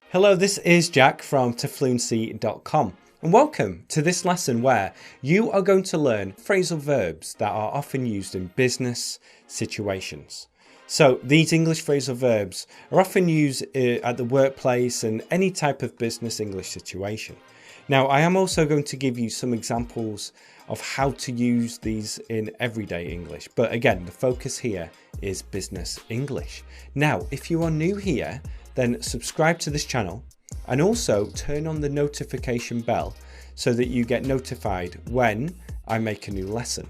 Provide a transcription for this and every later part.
Hello, this is Jack from tofluency.com and welcome to this lesson where you are going to learn phrasal verbs that are often used in business situations. So these English phrasal verbs are often used at the workplace and any type of business English situation. Now, I am also going to give you some examples of how to use these in everyday English. But again, the focus here is business English. Now, if you are new here, then subscribe to this channel and also turn on the notification bell so that you get notified when I make a new lesson.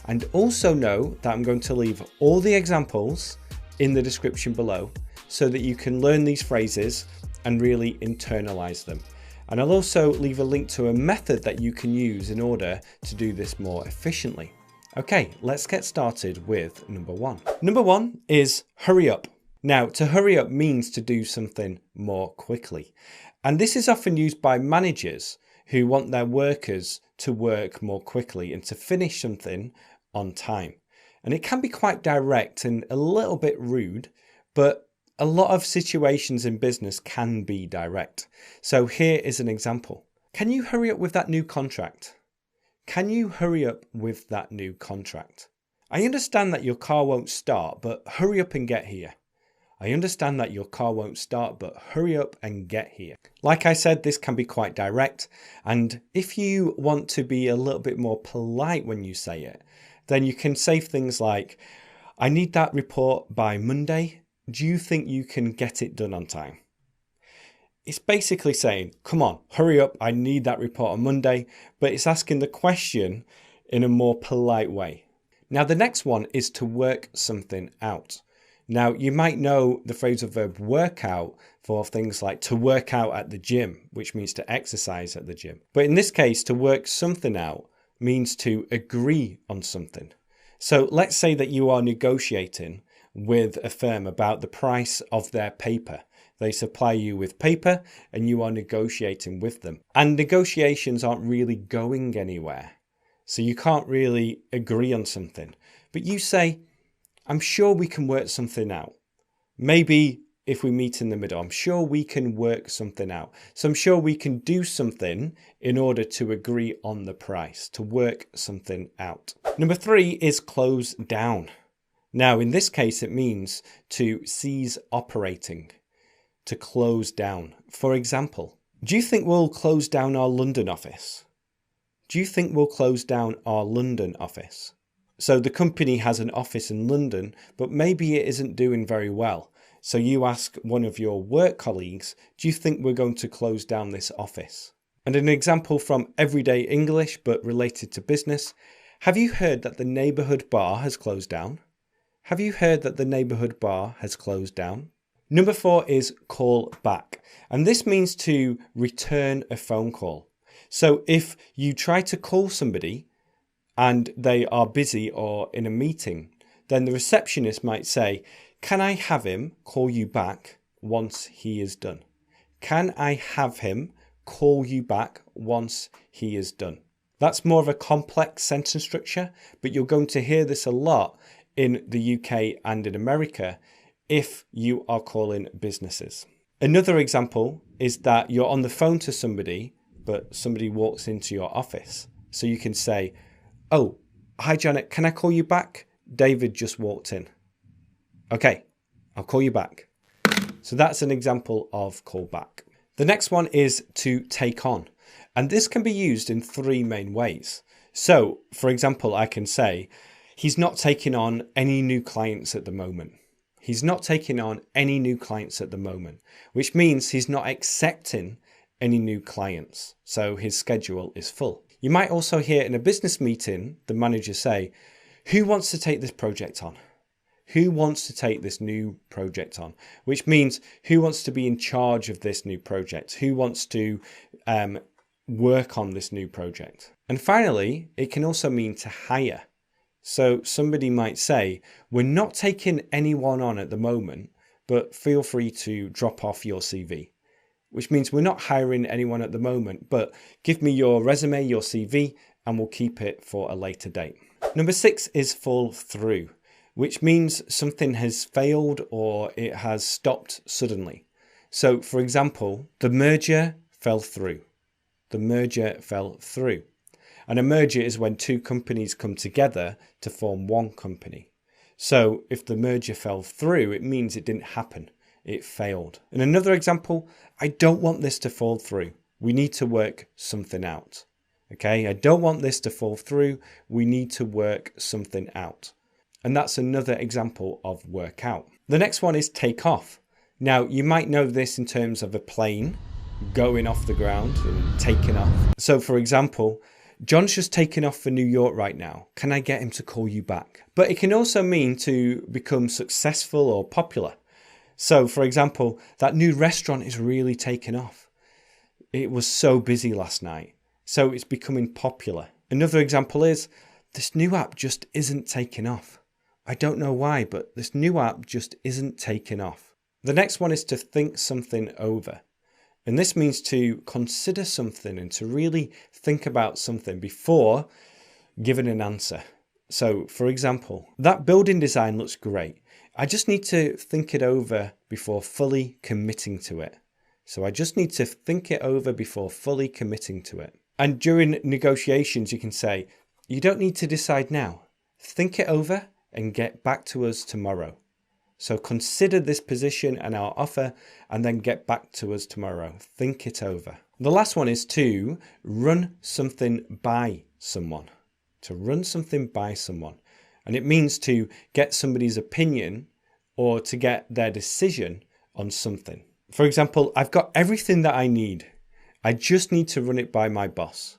And also know that I'm going to leave all the examples in the description below so that you can learn these phrases and really internalize them. And I'll also leave a link to a method that you can use in order to do this more efficiently. Okay, let's get started with number one. Number one is hurry up. Now, to hurry up means to do something more quickly. And this is often used by managers who want their workers to work more quickly and to finish something on time. And it can be quite direct and a little bit rude, but a lot of situations in business can be direct. So here is an example. Can you hurry up with that new contract? Can you hurry up with that new contract? I understand that your car won't start, but hurry up and get here. I understand that your car won't start, but hurry up and get here. Like I said, this can be quite direct. And if you want to be a little bit more polite when you say it, then you can say things like, I need that report by Monday. Do you think you can get it done on time? It's basically saying, come on, hurry up. I need that report on Monday. But it's asking the question in a more polite way. Now, the next one is to work something out. Now, you might know the phrasal verb work out for things like to work out at the gym, which means to exercise at the gym. But in this case, to work something out means to agree on something. So let's say that you are negotiating with a firm about the price of their paper. They supply you with paper and you are negotiating with them. And negotiations aren't really going anywhere. So you can't really agree on something. But you say, I'm sure we can work something out. Maybe if we meet in the middle, I'm sure we can work something out. So I'm sure we can do something in order to agree on the price, to work something out. Number three is close down. Now, in this case, it means to cease operating, to close down. For example, do you think we'll close down our London office? Do you think we'll close down our London office? So the company has an office in London, but maybe it isn't doing very well. So you ask one of your work colleagues, do you think we're going to close down this office? And an example from everyday English, but related to business. Have you heard that the neighbourhood bar has closed down? Have you heard that the neighbourhood bar has closed down? Number four is call back. And this means to return a phone call. So if you try to call somebody and they are busy or in a meeting, then the receptionist might say, can I have him call you back once he is done? Can I have him call you back once he is done? That's more of a complex sentence structure, but you're going to hear this a lot in the UK and in America if you are calling businesses. Another example is that you're on the phone to somebody, but somebody walks into your office. So you can say, oh, hi Janet, can I call you back? David just walked in. Okay, I'll call you back. So that's an example of call back. The next one is to take on. And this can be used in three main ways. So, for example, I can say, he's not taking on any new clients at the moment. He's not taking on any new clients at the moment, which means he's not accepting any new clients. So his schedule is full. You might also hear in a business meeting, the manager say, who wants to take this project on? Who wants to take this new project on? Which means who wants to be in charge of this new project? Who wants to work on this new project? And finally, it can also mean to hire. So somebody might say, we're not taking anyone on at the moment, but feel free to drop off your CV. Which means we're not hiring anyone at the moment, but give me your resume, your CV, and we'll keep it for a later date. Number six is fall through, which means something has failed or it has stopped suddenly. So for example, the merger fell through. The merger fell through. And a merger is when two companies come together to form one company. So if the merger fell through, it means it didn't happen. It failed. In another example, I don't want this to fall through. We need to work something out. Okay, I don't want this to fall through. We need to work something out. And that's another example of work out. The next one is take off. Now, you might know this in terms of a plane going off the ground and taking off. So for example, John's just taking off for New York right now. Can I get him to call you back? But it can also mean to become successful or popular. So for example, that new restaurant is really taking off. It was so busy last night. So it's becoming popular. Another example is this new app just isn't taking off. I don't know why, but this new app just isn't taking off. The next one is to think something over. And this means to consider something and to really think about something before giving an answer. So for example, that building design looks great. I just need to think it over before fully committing to it. So I just need to think it over before fully committing to it. And during negotiations, you can say, you don't need to decide now. Think it over and get back to us tomorrow. So consider this position and our offer and then get back to us tomorrow. Think it over. The last one is to run something by someone. To run something by someone. And it means to get somebody's opinion or to get their decision on something. For example, I've got everything that I need. I just need to run it by my boss.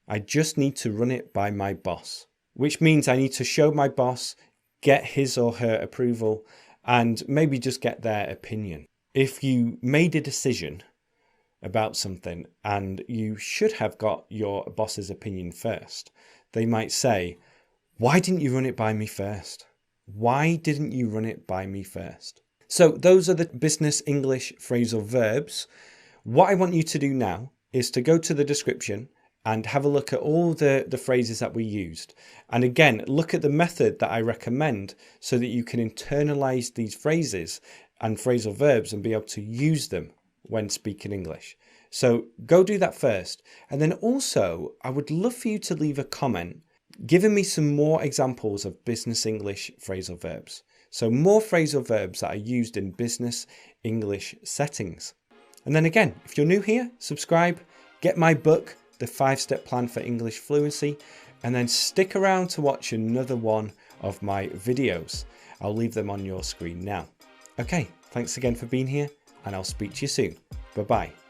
I just need to run it by my boss. Which means I need to show my boss, get his or her approval, and maybe just get their opinion. If you made a decision about something and you should have got your boss's opinion first, they might say, why didn't you run it by me first? Why didn't you run it by me first? So those are the business English phrasal verbs. What I want you to do now is to go to the description and have a look at all the phrases that we used. And again, look at the method that I recommend so that you can internalize these phrases and phrasal verbs and be able to use them when speaking English. So go do that first. And then also, I would love for you to leave a comment giving me some more examples of business English phrasal verbs. So more phrasal verbs that are used in business English settings. And then again, if you're new here, subscribe, get my book, The 5-Step Plan for English Fluency, and then stick around to watch another one of my videos. I'll leave them on your screen now. Okay, thanks again for being here, and I'll speak to you soon. Bye-bye.